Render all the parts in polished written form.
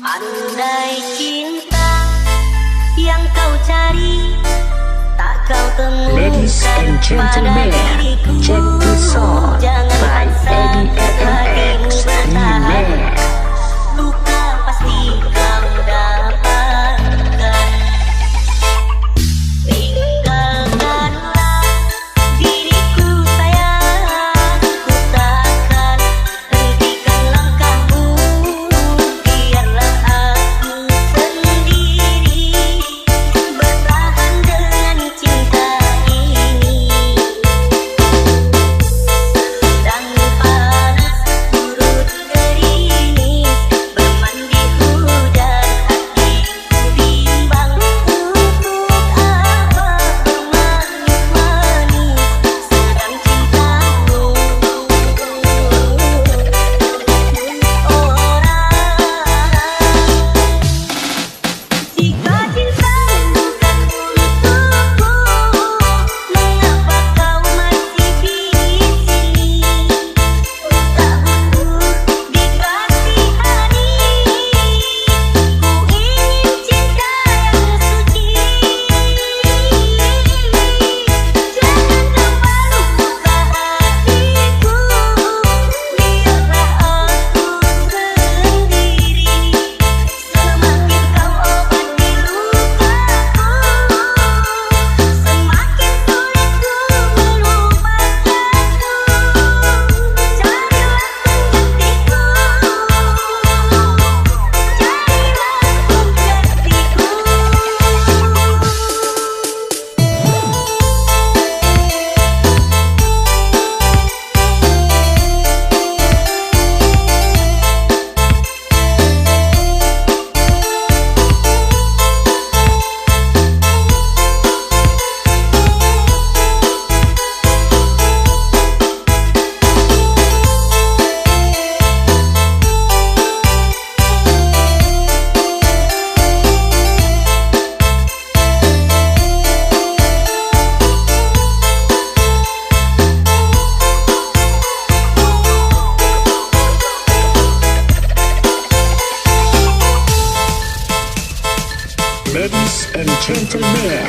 Andai cinta yang kau cari tak kau temukan. Ladies and gentlemen, check this out by Eddie FNX Remix. Luka pasti kau dapatkan. Tinggalkanlah diriku sayang, ku takkan hentikan langkahmu. Biarlah aku sendiri bertahan dengan cinta ini. Sedang panas turut gerimis, bermandi hujan hati bimbang. Untuk apa bermanis-manis sedang cintamu orang. Jika cintamu bukan untukku, mengapa kau masih di sini? Tak butuh dikasihani, ku ingin cinta yang suci. Jangan kau baru buka hatiku, biarlah aku sendiri. Semakin kau obati lukaku, semakin sulit ku melupakanmu. Carilah penggantiku, Ladies and gentlemen,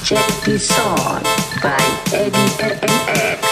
check this out by Eddie FNX